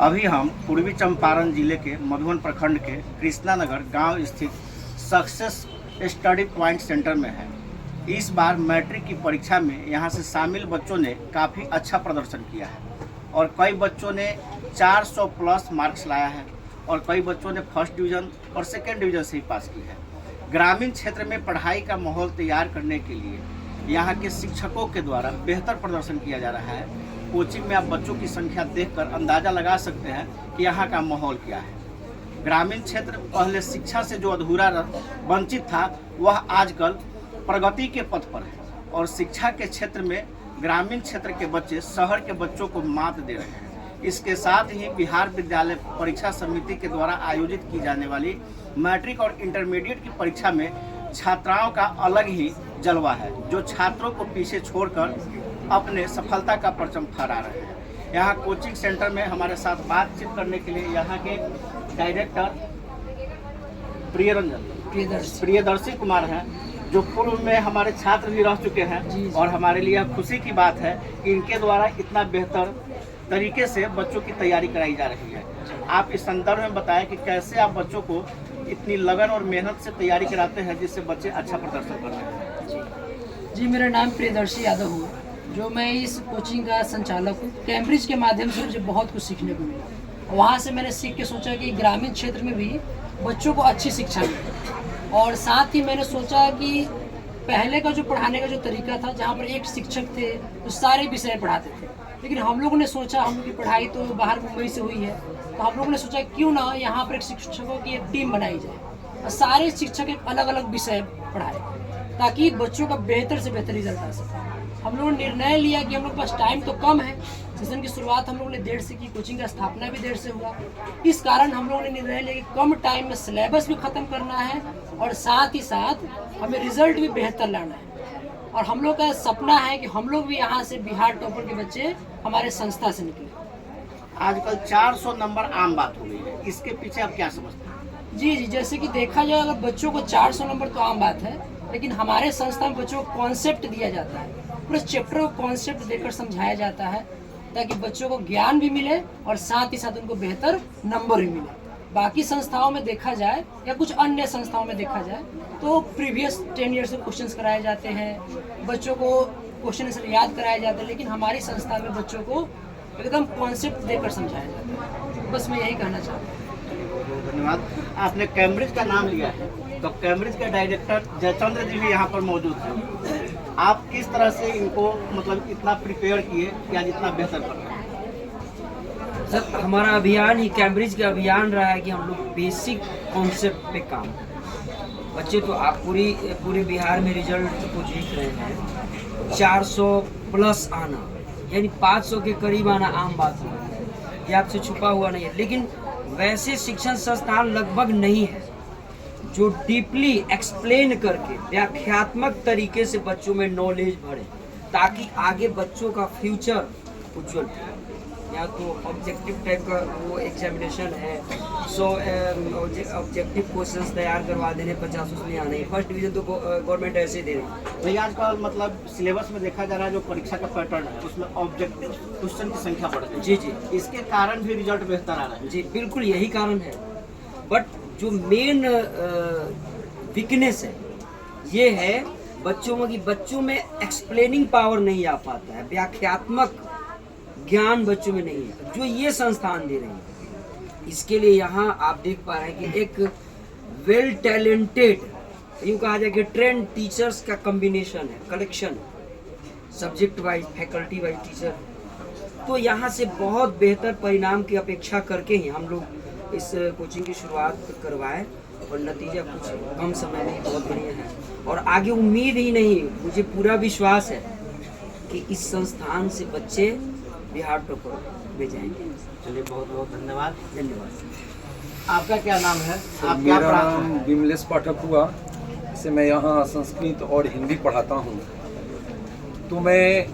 अभी हम पूर्वी चंपारण जिले के मधुबन प्रखंड के कृष्णा नगर गांव स्थित सक्सेस स्टडी पॉइंट सेंटर में है। इस बार मैट्रिक की परीक्षा में यहां से शामिल बच्चों ने काफ़ी अच्छा प्रदर्शन किया है और कई बच्चों ने 400 प्लस मार्क्स लाया है और कई बच्चों ने फर्स्ट डिवीज़न और सेकेंड डिवीज़न से ही पास की है। ग्रामीण क्षेत्र में पढ़ाई का माहौल तैयार करने के लिए यहाँ के शिक्षकों के द्वारा बेहतर प्रदर्शन किया जा रहा है। कोचिंग में आप बच्चों की संख्या देखकर अंदाज़ा लगा सकते हैं कि यहाँ का माहौल क्या है। ग्रामीण क्षेत्र पहले शिक्षा से जो अधूरा वंचित था वह आजकल प्रगति के पथ पर है और शिक्षा के क्षेत्र में ग्रामीण क्षेत्र के बच्चे शहर के बच्चों को मात दे रहे हैं। इसके साथ ही बिहार विद्यालय परीक्षा समिति के द्वारा आयोजित की जाने वाली मैट्रिक और इंटरमीडिएट की परीक्षा में छात्राओं का अलग ही जलवा है, जो छात्रों को पीछे छोड़कर अपने सफलता का परचम फहरा रहे हैं। यहाँ कोचिंग सेंटर में हमारे साथ बातचीत करने के लिए यहाँ के डायरेक्टर प्रियदर्शी कुमार हैं, जो पूर्व में हमारे छात्र भी रह चुके हैं और हमारे लिए खुशी की बात है कि इनके द्वारा इतना बेहतर तरीके से बच्चों की तैयारी कराई जा रही है। आप इस संदर्भ में बताएं कि कैसे आप बच्चों को इतनी लगन और मेहनत से तैयारी कराते हैं जिससे बच्चे अच्छा प्रदर्शन कर रहे हैं। जी, मेरा नाम प्रियदर्शी यादव हुआ, जो मैं इस कोचिंग का संचालक हूँ। कैम्ब्रिज के माध्यम से मुझे बहुत कुछ सीखने को मिला। वहाँ से मैंने सीख के सोचा कि ग्रामीण क्षेत्र में भी बच्चों को अच्छी शिक्षा मिले और साथ ही मैंने सोचा कि पहले का जो पढ़ाने का जो तरीका था, जहाँ पर एक शिक्षक थे जो सारे विषय पढ़ाते थे, लेकिन हम लोगों ने सोचा, हम लोग की पढ़ाई तो बाहर मुंबई से हुई है, तो हम लोगों ने सोचा क्यों ना यहाँ पर एक शिक्षकों की एक टीम बनाई जाए और सारे शिक्षक एक अलग अलग विषय पढ़ाए ताकि बच्चों का बेहतर से बेहतर रिजल्ट आ सके। हम लोगों ने निर्णय लिया कि हम लोग के पास टाइम तो कम है, सेशन की शुरुआत हम लोगों ने देर से की, कोचिंग का स्थापना भी देर से हुआ। इस कारण हम लोगों ने निर्णय लिया कि कम टाइम में सिलेबस भी ख़त्म करना है और साथ ही साथ हमें रिजल्ट भी बेहतर लाना है। और हम लोग का सपना है कि हम लोग भी यहाँ से बिहार टॉपर के बच्चे हमारे संस्था से निकले। आजकल 400 नंबर आम बात हो गई है, इसके पीछे आप क्या समझते हैं? जी, जैसे कि देखा जाए, अगर बच्चों को 400 नंबर तो आम बात है, लेकिन हमारे संस्था में बच्चों को कॉन्सेप्ट दिया जाता है, पूरे चैप्टर को कॉन्सेप्ट देकर समझाया जाता है ताकि बच्चों को ज्ञान भी मिले और साथ ही साथ उनको बेहतर नंबर भी मिले। बाकी संस्थाओं में देखा जाए या कुछ अन्य संस्थाओं में देखा जाए तो प्रीवियस 10 ईयर्स के क्वेश्चंस कराए जाते हैं, बच्चों को क्वेश्चन आंसर याद कराए जाते हैं, लेकिन हमारी संस्था में बच्चों को एकदम कॉन्सेप्ट देकर समझाया जाता है। बस मैं यही कहना चाहता हूँ। धन्यवाद। आपने कैम्ब्रिज का नाम लिया है, तो कैम्ब्रिज के डायरेक्टर जयचंद्र जी भी यहाँ पर मौजूद हैं। आप किस तरह से इनको मतलब इतना प्रिपेयर किए कि आज इतना बेहतर कर रहे हैं? सर, हमारा अभियान ही कैम्ब्रिज का अभियान रहा है कि हम लोग बेसिक कॉन्सेप्ट पे काम करें। बच्चे तो आप पूरे बिहार में रिजल्ट को देख रहे हैं, 400 प्लस आना यानी 500 के करीब आना आम बात है, ये आपसे छुपा हुआ नहीं है। लेकिन वैसे शिक्षण संस्थान लगभग नहीं है जो डीपली एक्सप्लेन करके व्याख्यात्मक तरीके से बच्चों में नॉलेज भरे ताकि आगे बच्चों का फ्यूचर उज्जवल हो। या तो ऑब्जेक्टिव टाइप का वो एग्जामिनेशन है, 100 ऑब्जेक्टिव क्वेश्चंस तैयार करवा देने, 50 उसमें आने, फर्स्ट डिवीजन तो गवर्नमेंट ऐसे दे रही है। भैया आजकल मतलब सिलेबस में देखा जा रहा है जो परीक्षा का पैटर्न है उसमें ऑब्जेक्टिव क्वेश्चन की संख्या बढ़ गई। जी, इसके कारण भी रिजल्ट बेहतर आ रहा है। जी, बिल्कुल यही कारण है। बट जो मेन वीकनेस है ये है बच्चों में एक्सप्लेनिंग पावर नहीं आ पाता है, व्याख्यात्मक ज्ञान बच्चों में नहीं है, जो ये संस्थान दे रहे हैं। इसके लिए यहाँ आप देख पा रहे हैं कि एक वेल टैलेंटेड, यूँ कहा जाए कि ट्रेंड टीचर्स का कॉम्बिनेशन है, collection, subject wise, faculty wise teacher. तो यहाँ से बहुत बेहतर परिणाम की अपेक्षा करके ही हम लोग इस कोचिंग की शुरुआत करवाएं और नतीजा कुछ कम समय में बहुत बढ़िया है। और आगे उम्मीद ही नहीं, मुझे पूरा विश्वास है कि इस संस्थान से बच्चे बिहार टॉपर में जाएंगे। चलिए, बहुत बहुत धन्यवाद। धन्यवाद। आपका क्या नाम है? आप क्या मेरा पढ़ाते नाम हैं? विमलेश पाठक हुआ। से मैं यहाँ संस्कृत और हिंदी पढ़ाता हूँ। तो मैं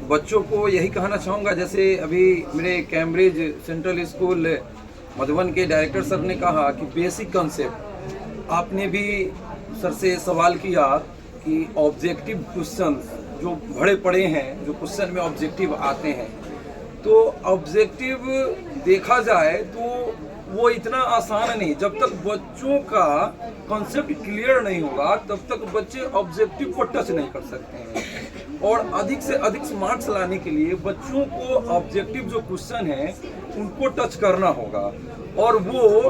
बच्चों को यही कहना चाहूँगा, जैसे अभी मेरे कैम्ब्रिज सेंट्रल स्कूल मधुबन के डायरेक्टर सर ने कहा कि बेसिक कंसेप्ट, आपने भी सर से सवाल किया कि ऑब्जेक्टिव क्वेश्चन जो बड़े पड़े हैं, जो क्वेश्चन में ऑब्जेक्टिव आते हैं, तो ऑब्जेक्टिव देखा जाए तो वो इतना आसान नहीं। जब तक बच्चों का कॉन्सेप्ट क्लियर नहीं होगा तब तक बच्चे ऑब्जेक्टिव को टच नहीं कर सकते हैं। और अधिक से अधिक मार्क्स लाने के लिए बच्चों को ऑब्जेक्टिव जो क्वेश्चन है उनको टच करना होगा। और वो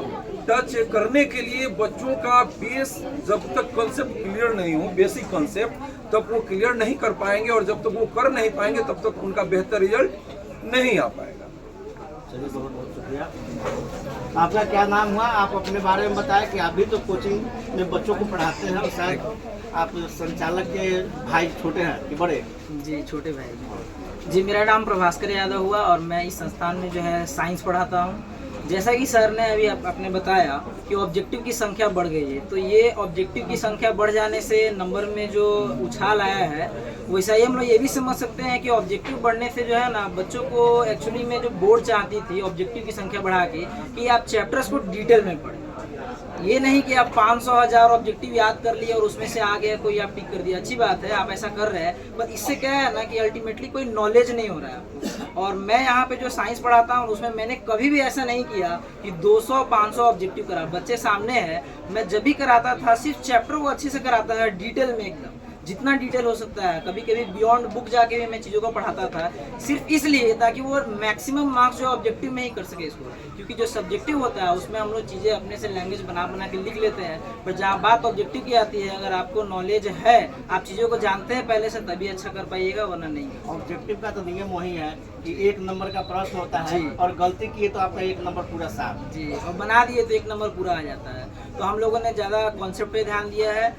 टच करने के लिए बच्चों का बेस जब तक कॉन्सेप्ट क्लियर नहीं हो, बेसिक कॉन्सेप्ट, तब वो क्लियर नहीं कर पाएंगे। और जब तक वो कर नहीं पाएंगे तब तक उनका बेहतर रिजल्ट नहीं आ पाएगा। चलिए, बहुत बहुत शुक्रिया। आपका क्या नाम हुआ? आप अपने बारे में बताएं कि आप भी तो कोचिंग में बच्चों को पढ़ाते हैं और शायद आप संचालक के भाई छोटे हैं कि बड़े? जी, छोटे भाई जी। मेरा नाम प्रभास्कर यादव हुआ और मैं इस संस्थान में जो है साइंस पढ़ाता हूँ। जैसा कि सर ने अभी आपने बताया कि ऑब्जेक्टिव की संख्या बढ़ गई है, तो ये ऑब्जेक्टिव की संख्या बढ़ जाने से नंबर में जो उछाल आया है, वैसा ही हम लोग ये भी समझ सकते हैं कि ऑब्जेक्टिव बढ़ने से जो है ना, बच्चों को एक्चुअली में जो बोर्ड चाहती थी ऑब्जेक्टिव की संख्या बढ़ा के कि आप चैप्टर्स को डिटेल में पढ़ें। ये नहीं कि आप 500,000 ऑब्जेक्टिव याद कर लिए और उसमें से आ गया कोई आप टिक कर दिया। अच्छी बात है, आप ऐसा कर रहे हैं, पर इससे क्या है ना कि अल्टीमेटली कोई नॉलेज नहीं हो रहा है आपको। और मैं यहाँ पे जो साइंस पढ़ाता हूँ उसमें मैंने कभी भी ऐसा नहीं किया कि 200-500 ऑब्जेक्टिव करा। बच्चे सामने है, मैं जब भी कराता था सिर्फ चैप्टर को अच्छे से कराता था, डिटेल में एकदम जितना डिटेल हो सकता है। कभी कभी बियॉन्ड बुक जाके भी मैं चीज़ों को पढ़ाता था, सिर्फ इसलिए ताकि वो मैक्सिमम मार्क्स जो ऑब्जेक्टिव में ही कर सके इसको। क्योंकि जो सब्जेक्टिव होता है उसमें हम लोग चीज़ें अपने से लैंग्वेज बना के लिख लेते हैं, पर जहाँ बात ऑब्जेक्टिव की आती है, अगर आपको नॉलेज है, आप चीज़ों को जानते हैं पहले से, तभी अच्छा कर पाइएगा, वरना नहीं। ऑब्जेक्टिव का तो नियम वही है कि 1 नंबर का प्रश्न होता है और गलती किए तो आपका 1 नंबर पूरा साफ जी, और बना दिए तो 1 नंबर पूरा आ जाता है। तो हम लोगों ने ज़्यादा कॉन्सेप्ट पे ध्यान दिया है,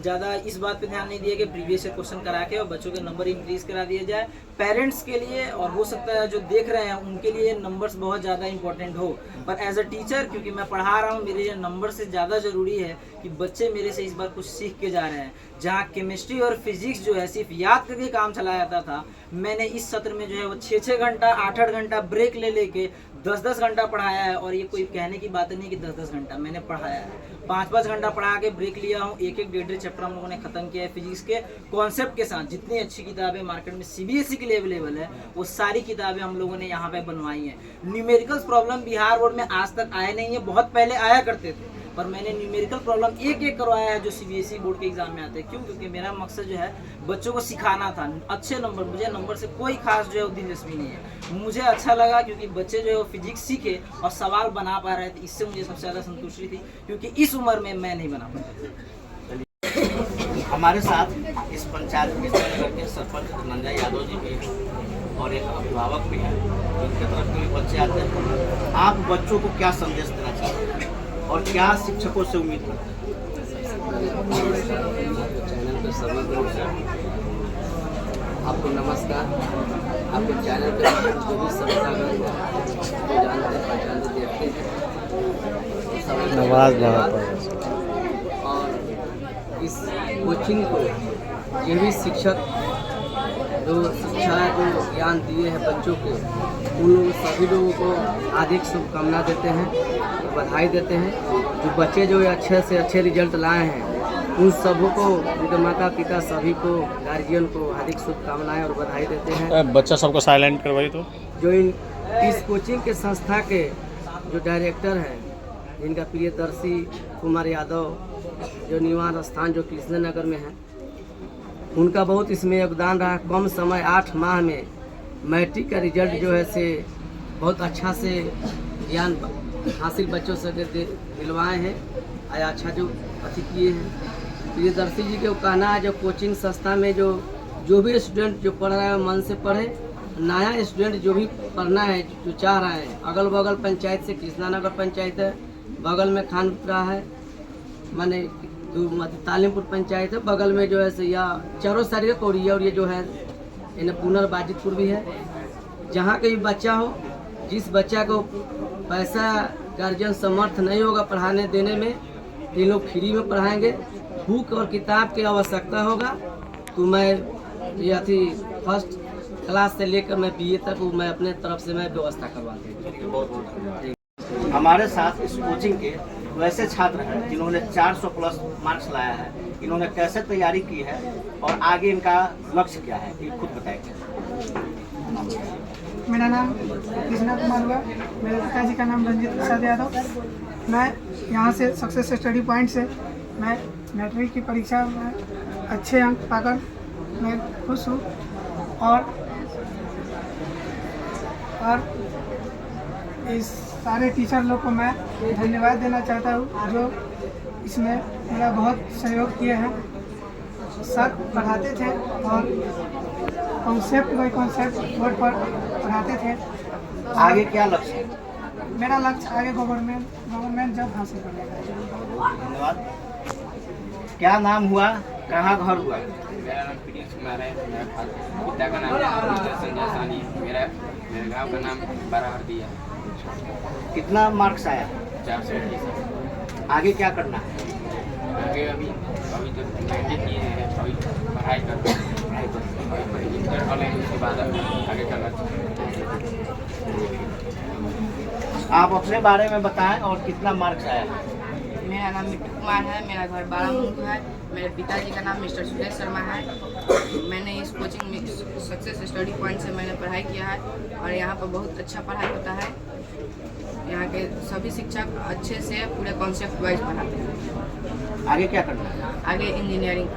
ज़्यादा इस बात पे ध्यान नहीं दिया कि प्रीवियस से क्वेश्चन करा के और बच्चों के नंबर इंक्रीज करा दिए जाए। पेरेंट्स के लिए और हो सकता है जो देख रहे हैं उनके लिए नंबर्स बहुत ज़्यादा इंपॉर्टेंट हो, पर एज अ टीचर क्योंकि मैं पढ़ा रहा हूँ, मेरे लिए नंबर से ज़्यादा ज़रूरी है कि बच्चे मेरे से इस बार कुछ सीख के जा रहे हैं। जहाँ केमिस्ट्री और फिजिक्स जो है सिर्फ याद करके काम चलाया जाता था, मैंने इस सत्र में जो है वो 6-6 घंटा 8-8 घंटा ब्रेक ले लेके 10-10 घंटा पढ़ाया है। और ये कोई कहने की बात नहीं कि 10-10 घंटा मैंने पढ़ाया है, 5-5 घंटा पढ़ा के ब्रेक लिया हूँ। एक 1.5 चैप्टर हम लोगों ने खत्म किया है फिजिक्स के कॉन्सेप्ट के साथ। जितनी अच्छी किताबें मार्केट में CBSE के लिए अवेलेबल है वो सारी किताबें हम लोगों ने यहाँ पे बनवाई हैं। न्यूमेरिकल्स प्रॉब्लम बिहार बोर्ड में आज तक आए नहीं है, बहुत पहले आया करते थे, पर मैंने न्यूमेरिकल प्रॉब्लम एक करवाया है जो CBSE बोर्ड के एग्जाम में आते हैं। क्यों? क्योंकि मेरा मकसद जो है बच्चों को सिखाना था अच्छे नंबर। मुझे नंबर से कोई खास जो है दिलचस्पी नहीं है, मुझे अच्छा लगा क्योंकि बच्चे जो है वो फिजिक्स सीखे और सवाल बना पा रहे थे, इससे मुझे सबसे ज़्यादा संतुष्टि थी, क्योंकि इस उम्र में मैं नहीं बना पाता। हमारे साथ इस पंचायत के सरपंच धनंजय यादव जी भी हैं और एक अभिभावक भी हैं, जिनके तरफ के बच्चे आते हैं। आप बच्चों को क्या संदेश देना चाहते हैं और क्या शिक्षकों से उम्मीद करते हैं? चैनल पे सभी लोग आपको नमस्कार। आपके चैनल पे जो भी संस्थागत जानते पहचानते देखते हैं, और इस कोचिंग को ये भी शिक्षक जो शिक्षा जो ज्ञान दिए हैं बच्चों को, उन सभी लोगों को हार्दिक शुभकामना देते हैं, बधाई देते हैं। जो बच्चे जो अच्छे से अच्छे रिजल्ट लाए हैं उन सबों को, उनके माता पिता सभी को, गार्जियन को हार्दिक शुभकामनाएं और बधाई देते हैं। बच्चा सबको साइलेंट करवाइए। तो जो इस कोचिंग के संस्था के जो डायरेक्टर हैं, जिनका प्रियदर्शी कुमार यादव, जो निवास स्थान जो कृष्ण नगर में है, उनका बहुत इसमें योगदान रहा। कम समय 8 माह में मैट्रिक का रिजल्ट जो है से बहुत अच्छा से ज्ञान हासिल बच्चों से दिलवाए हैं, आया अच्छा जो अति किए हैं। प्रियदर्शी जी के कहना है जो कोचिंग संस्था में जो भी स्टूडेंट जो पढ़ रहा है मन से पढ़े, नया स्टूडेंट जो भी पढ़ना है जो चाह रहा है, अगल बगल पंचायत से कृष्णा नगर पंचायत है, बगल में खानपुरा है, माने तालीमपुर पंचायत है, बगल में जो है से या चारों साइड का कोरिया, और ये जो है इन्हें पुनर्बाजितपुर भी है। जहाँ कहीं बच्चा हो, जिस बच्चा को पैसा गार्जियन समर्थ नहीं होगा पढ़ाने देने में, ये लोग फ्री में पढ़ाएंगे। बुक और किताब की आवश्यकता होगा तो मैं ये अथी फर्स्ट क्लास से लेकर मैं BA तक मैं अपने तरफ से मैं व्यवस्था करवा दूँ। हमारे साथ इस कोचिंग के वैसे छात्र हैं जिन्होंने 400 प्लस मार्क्स लाया है। इन्होंने कैसे तैयारी की है और आगे इनका लक्ष्य क्या है, ये खुद बताएंगे। मेरा नाम कृष्णा कुमार हुआ। मेरे पिताजी का नाम रंजीत प्रसाद यादव। मैं यहाँ से सक्सेस स्टडी पॉइंट से मैं मैट्रिक की परीक्षा में अच्छे अंक पाकर मैं खुश हूँ और इस सारे टीचर लोग को मैं धन्यवाद देना चाहता हूँ जो इसमें मेरा बहुत सहयोग किए हैं। सर पढ़ाते थे और कॉन्सेप्ट बाई कॉन्सेप्ट बोर्ड पर पढ़ाते थे। आगे क्या लक्ष्य है? मेरा लक्ष्य आगे गवर्नमेंट जॉब हासिल करने का। धन्यवाद। क्या नाम हुआ, कहाँ घर हुआ? मेरा नाम प्रिंस कुमार है। मेरा पिता का नाम संजय सानी है। मेरे गांव का नाम बराहरदी है। कितना मार्क्स आया? 430। आगे क्या करना है? आगे अभी तो मैट्रिक किए हैं, अभी पढ़ाई कर इंटर कॉलेज, उसके बाद आगे करना चाहिए। आप अपने बारे में बताएं और कितना मार्क्स आया? मेरा नाम मिट्टू कुमार है। मेरा घर बारामूल है। मेरे पिताजी का नाम मिस्टर सुरेश शर्मा है। मैंने इस कोचिंग में सक्सेस स्टडी पॉइंट से मैंने पढ़ाई किया है और यहाँ पर बहुत अच्छा पढ़ाई होता है। यहाँ के सभी शिक्षक अच्छे से पूरे कॉन्सेप्ट वाइज पढ़ाते हैं। आगे क्या करना है? आगे इंजीनियरिंग।